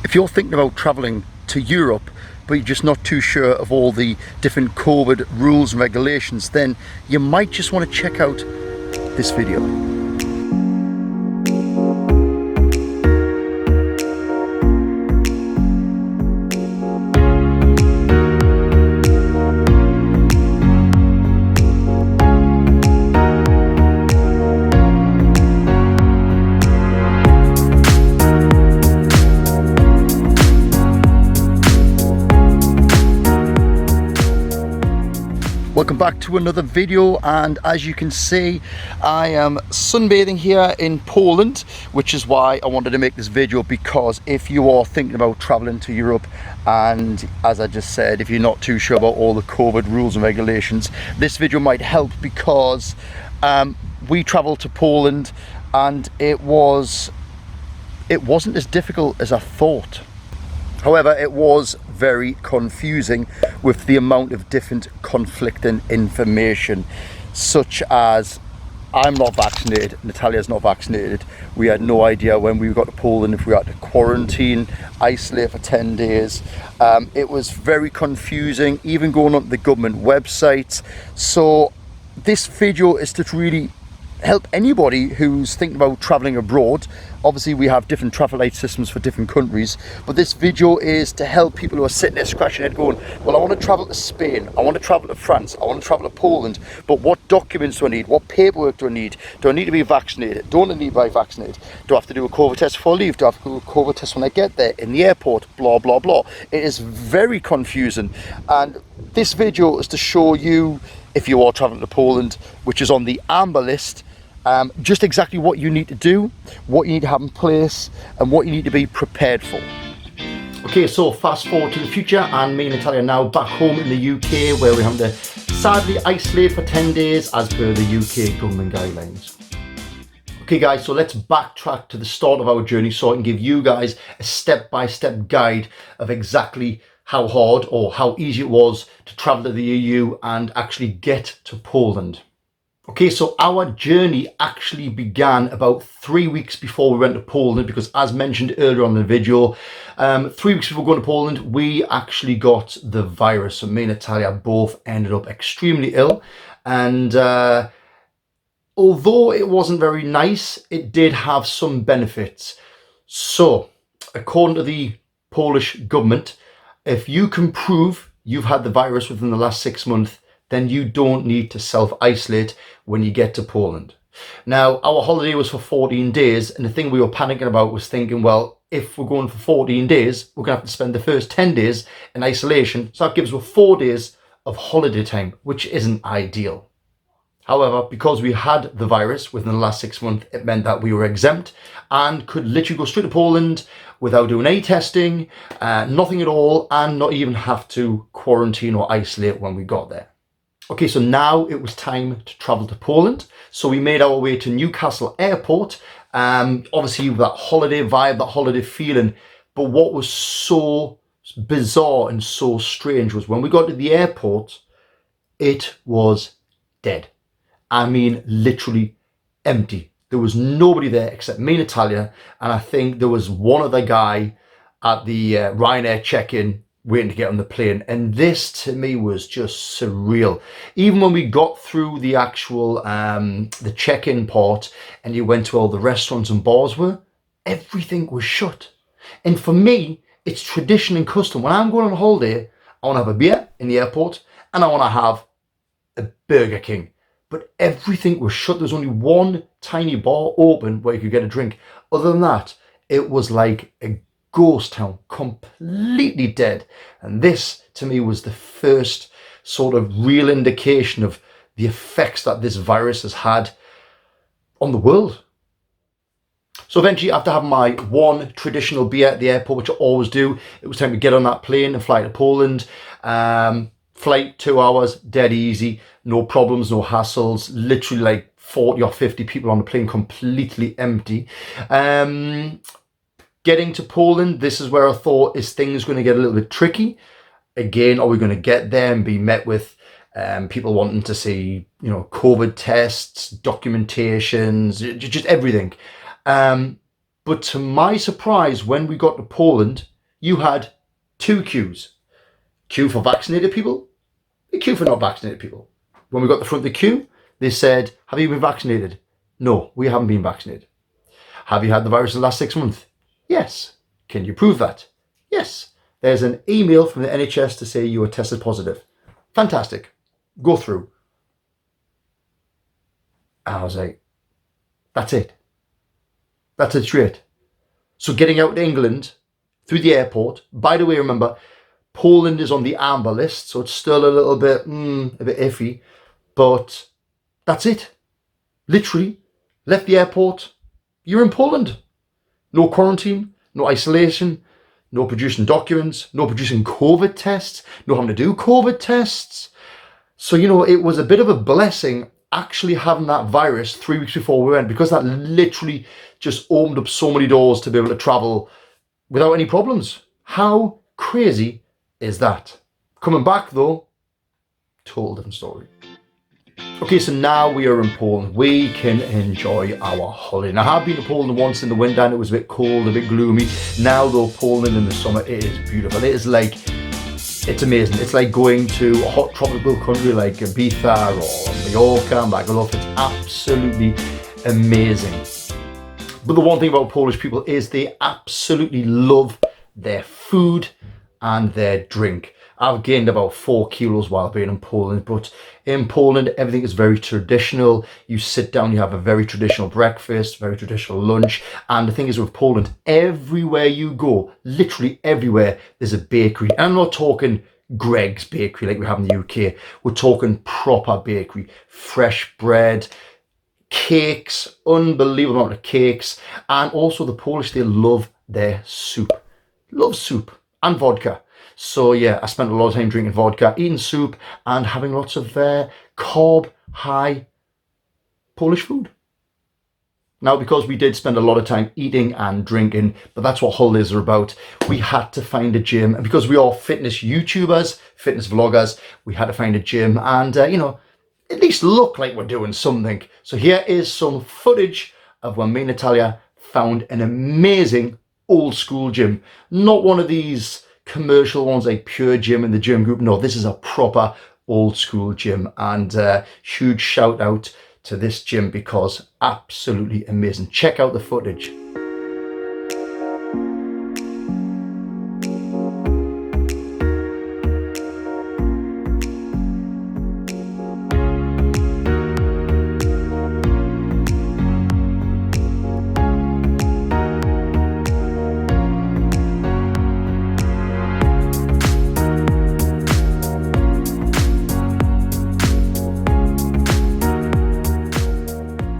If you're thinking about travelling to Europe but you're just not too sure of all the different COVID rules and regulations, then you might just want to check out this video. Welcome back to another video, and as you can see, I am sunbathing here in Poland, which is why I wanted to make this video, because if you are thinking about traveling to Europe, and as I just said, if you're not too sure about all the COVID rules and regulations, this video might help, because we traveled to Poland and it wasn't as difficult as I thought. However, it was very confusing with the amount of different conflicting information, such as I'm not vaccinated, Natalia's not vaccinated. We had no idea when we got to Poland if we had to quarantine, isolate for 10 days. It was very confusing, even going on the government websites. So this video is to really help anybody who's thinking about traveling abroad. Obviously we have different traffic light systems for different countries, but this video is to help people who are sitting there scratching their head going, well, I want to travel to Spain, I want to travel to France, I want to travel to Poland, but what documents do I need? What paperwork do I need? Do I need to be vaccinated? Don't I need to be vaccinated? Do I have to do a COVID test before I leave? Do I have to do a COVID test when I get there, in the airport, blah blah blah? It is very confusing, and this video is to show you, if you are traveling to Poland, which is on the amber list, just exactly what you need to do, what you need to have in place, and what you need to be prepared for. Okay, so fast forward to the future, and me and Natalia are now back home in the UK, where we have to sadly isolate for 10 days as per the UK government guidelines. Okay guys, so let's backtrack to the start of our journey so I can give you guys a step-by-step guide of exactly how hard or how easy it was to travel to the EU and actually get to Poland. Okay, so our journey actually began about 3 weeks before we went to Poland, because as mentioned earlier on in the video, 3 weeks before going to Poland, we actually got the virus. So me and Natalia both ended up extremely ill. And although it wasn't very nice, it did have some benefits. So according to the Polish government, if you can prove you've had the virus within the last 6 months, then you don't need to self-isolate when you get to Poland. Now, our holiday was for 14 days, and the thing we were panicking about was thinking, well, if we're going for 14 days, we're going to have to spend the first 10 days in isolation, so that gives us 4 days of holiday time, which isn't ideal. However, because we had the virus within the last 6 months, it meant that we were exempt and could literally go straight to Poland without doing any testing, nothing at all, and not even have to quarantine or isolate when we got there. Okay, so now it was time to travel to Poland. So we made our way to Newcastle Airport, obviously with that holiday vibe, that holiday feeling. But what was so bizarre and so strange was when we got to the airport, it was dead. I mean, literally empty. There was nobody there except me and Natalia, and I think there was one other guy at the Ryanair check-in waiting to get on the plane. And this to me was just surreal. Even when we got through the actual the check-in part and you went to all the restaurants and bars were, everything was shut. And for me, it's tradition and custom. When I'm going on holiday, I want to have a beer in the airport and I want to have a Burger King. But everything was shut. There's only one tiny bar open where you could get a drink. Other than that, it was like a ghost town, completely dead. And this to me was the first sort of real indication of the effects that this virus has had on the world. So eventually, after having my one traditional beer at the airport, which I always do, it was time to get on that plane and fly to Poland. Flight 2 hours, dead easy, no problems, no hassles, literally like 40 or 50 people on the plane, completely empty. Getting to Poland, this is where I thought, is things going to get a little bit tricky? Again, are we going to get there and be met with people wanting to see, you know, COVID tests, documentations, just everything? But But to my surprise, when we got to Poland, you had two queues. Queue for vaccinated people, a queue for not vaccinated people. When we got to the front of the queue, they said, have you been vaccinated? No, we haven't been vaccinated. Have you had the virus in the last 6 months? Yes. Can you prove that? Yes. There's an email from the NHS to say you were tested positive. Fantastic. Go through. And I was like, that's it. That's it straight. So getting out to England through the airport, by the way, remember, Poland is on the amber list, so it's still a little bit, a bit iffy, but that's it. Literally, left the airport, you're in Poland. No quarantine, no isolation, no producing documents, no producing COVID tests, no having to do COVID tests. So, you know, it was a bit of a blessing actually having that virus 3 weeks before we went, because that literally just opened up so many doors to be able to travel without any problems. How crazy is that? Coming back though, total different story. Okay, so now we are in Poland. We can enjoy our holiday. Now, I have been to Poland once in the winter and it was a bit cold, a bit gloomy. Now though, Poland in the summer, it is beautiful. It is like, it's amazing. It's like going to a hot tropical country like Ibiza or Mallorca and Magaluf. It's absolutely amazing. But the one thing about Polish people is they absolutely love their food and their drink. I've gained about 4 kilos while being in Poland, but in Poland, everything is very traditional. You sit down, you have a very traditional breakfast, very traditional lunch. And the thing is with Poland, everywhere you go, literally everywhere, there's a bakery. And I'm not talking Greg's bakery like we have in the UK. We're talking proper bakery, fresh bread, cakes, unbelievable amount of cakes. And also the Polish, they love their soup. Love soup and vodka. So yeah, I spent a lot of time drinking vodka, eating soup and having lots of carb high Polish food. Now, because we did spend a lot of time eating and drinking, but that's what holidays are about, we had to find a gym. And because we are fitness YouTubers, fitness vloggers, we had to find a gym and, you know, at least look like we're doing something. So here is some footage of when me and Natalia found an amazing old school gym. Not one of these commercial ones like Pure Gym in the gym group. No, this is a proper old school gym, and huge shout out to this gym because absolutely amazing. Check out the footage.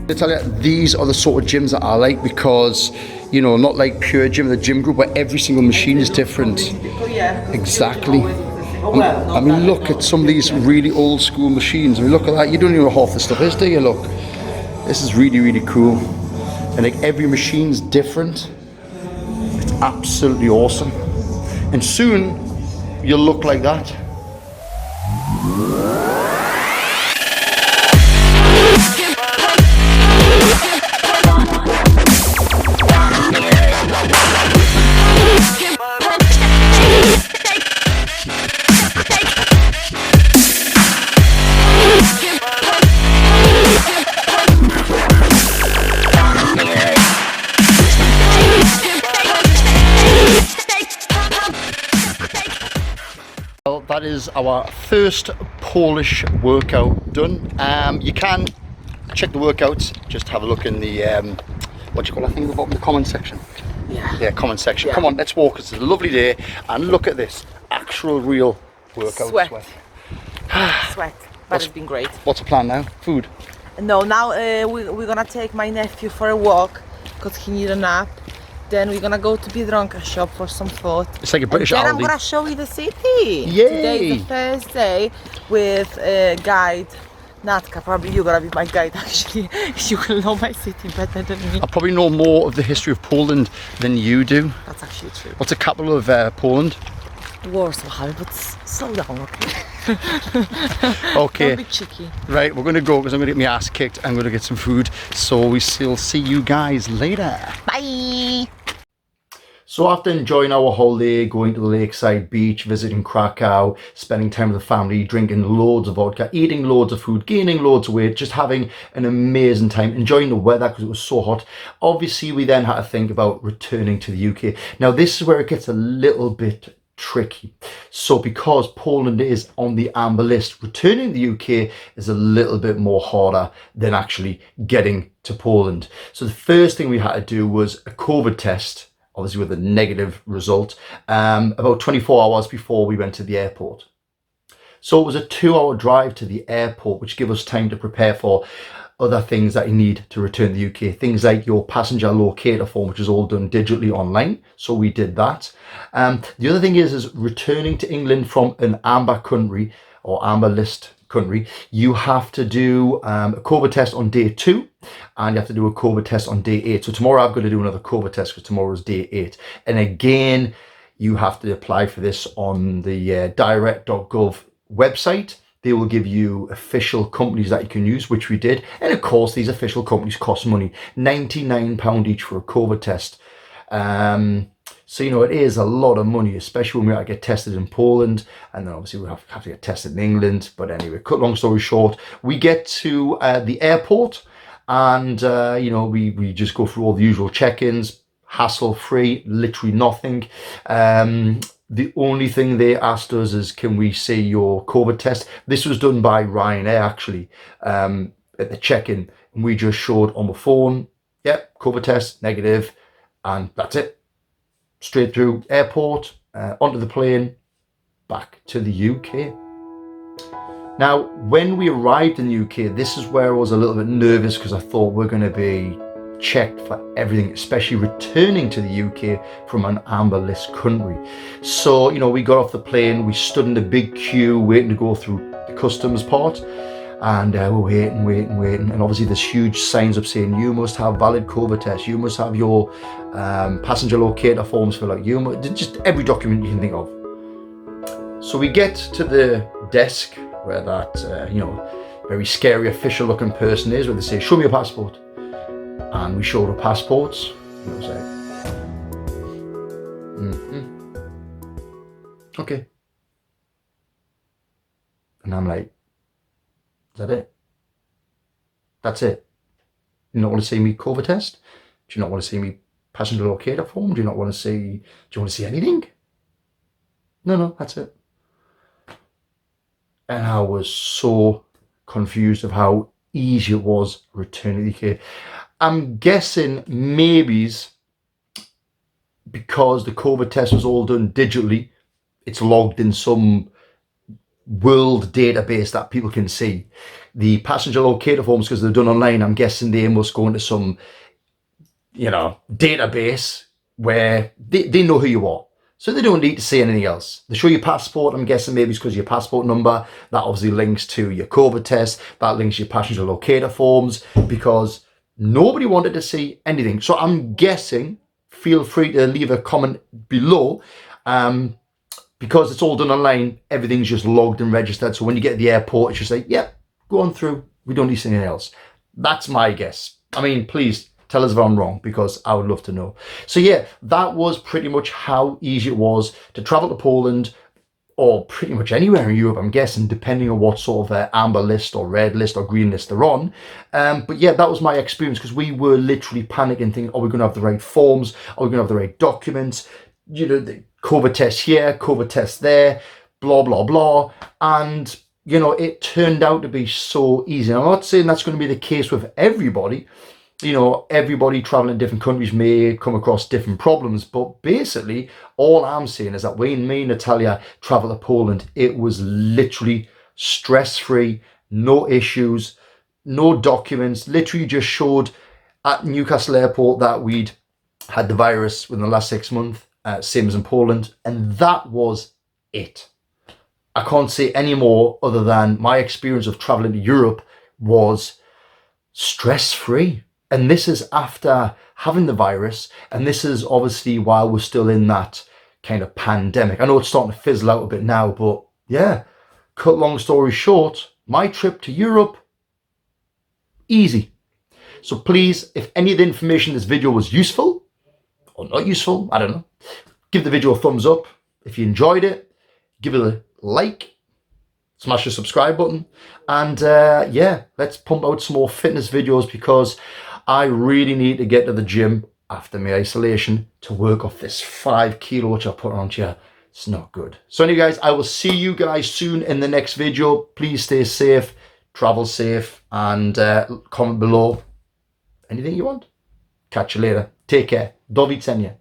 Natalia, these are the sort of gyms that I like because, you know, not like Pure Gym, the gym group where every single machine is different. Exactly. I mean, look at some of these really old school machines. I mean, look at that. You don't even know half the stuff is, do you? Look, this is really, really cool. And like every machine's different. It's absolutely awesome. And soon you'll look like that. That is our first Polish workout done. You can check the workouts, just have a look in the, what do you call that thing at the bottom, the comment section? Yeah, comment section. Yeah. Come on, let's walk. It's a lovely day and look at this, actual real workout. Sweat, but it's been great. What's the plan now? Food? No, now we're gonna take my nephew for a walk because he needs a nap. Then we're gonna go to Biedronka shop for some food. It's like a British Aldi. Aldi. Then I'm gonna show you the city. Yay! Today is the Thursday with a guide. Natka, probably you're gonna be my guide actually. You will know my city better than me. I probably know more of the history of Poland than you do. That's actually true. What's the capital of Poland? Warsaw, but slow down, okay? Okay. Don't be cheeky. Right, we're going to go because I'm going to get my ass kicked. I'm going to get some food. So we'll see you guys later. Bye. So after enjoying our holiday, going to the lakeside beach, visiting Krakow, spending time with the family, drinking loads of vodka, eating loads of food, gaining loads of weight, just having an amazing time, enjoying the weather because it was so hot. Obviously, we then had to think about returning to the UK. Now, this is where it gets a little bit tricky. So because Poland is on the amber list, returning to the UK is a little bit more harder than actually getting to Poland. So the first thing we had to do was a COVID test, obviously with a negative result, about 24 hours before we went to the airport. So it was a 2-hour drive to the airport, which gave us time to prepare for other things that you need to return to the UK. Things like your passenger locator form, which is all done digitally online. So we did that. The other thing is returning to England from an amber country or amber list country, you have to do a COVID test on day 2 and you have to do a COVID test on day 8. So tomorrow I've got to do another COVID test because tomorrow is day 8. And again, you have to apply for this on the direct.gov website. They will give you official companies that you can use, which we did. And of course, these official companies cost money, £99 each for a COVID test. So, you know, it is a lot of money, especially when we have to get tested in Poland. And then obviously we have to get tested in England. But anyway, cut long story short, we get to the airport and, you know, we just go through all the usual check-ins, hassle-free, literally nothing. The only thing they asked us is, can we see your COVID test? This was done by Ryanair, actually, at the check-in. And we just showed on the phone, yep, COVID test, negative, and that's it. Straight through airport, onto the plane, back to the UK. Now, when we arrived in the UK, this is where I was a little bit nervous because I thought we're going to be checked for everything, especially returning to the UK from an amber list country. So, you know, we got off the plane, we stood in the big queue waiting to go through the customs part. And we're waiting. And obviously there's huge signs up saying, you must have valid COVID test. You must have your passenger locator forms filled out. Just every document you can think of. So we get to the desk where that, you know, very scary official looking person is, where they say, show me your passport. And we showed our passports. And I was like, okay. And I'm like, is that it? That's it. You not want to see me COVID test? Do you not want to see me passenger locator form? Do you want to see anything? No, that's it. And I was so confused of how easy it was returning to the UK. I'm guessing maybe because the COVID test was all done digitally, it's logged in some world database that people can see. The passenger locator forms, because they're done online, I'm guessing they must go into some, you know, database where they know who you are. So they don't need to see anything else. They show your passport, I'm guessing maybe it's because your passport number, that obviously links to your COVID test, that links to your passenger locator forms, because nobody wanted to see anything. So I'm guessing, feel free to leave a comment below, because it's all done online, everything's just logged and registered. So when you get to the airport, it's just like, yep, go on through. We don't need anything else. That's my guess. I mean, please tell us if I'm wrong, because I would love to know. So yeah, that was pretty much how easy it was to travel to Poland, or pretty much anywhere in Europe, I'm guessing, depending on what sort of amber list or red list or green list they're on. But yeah, that was my experience, because we were literally panicking, thinking, are we going to have the right forms? Are we going to have the right documents? You know, the COVID test here, COVID test there, blah, blah, blah. And, you know, it turned out to be so easy. And I'm not saying that's going to be the case with everybody. You know, everybody traveling in different countries may come across different problems. But basically, all I'm saying is that when me and Natalia traveled to Poland, it was literally stress-free, no issues, no documents. Literally just showed at Newcastle Airport that we'd had the virus within the last 6 months. Same as in Poland, and that was it. I can't say any more other than my experience of traveling to Europe was stress-free. And this is after having the virus, and this is obviously while we're still in that kind of pandemic. I know it's starting to fizzle out a bit now, but yeah, cut long story short, my trip to Europe, easy. So please, if any of the information in this video was useful or not useful, I don't know, give the video a thumbs up. If you enjoyed it, give it a like, smash the subscribe button, and yeah, let's pump out some more fitness videos because I really need to get to the gym after my isolation to work off this 5 kilo which I put on here. It's not good. So anyway guys, I will see you guys soon in the next video. Please stay safe, travel safe, and comment below anything you want. Catch you later. Take care. Do widzenia.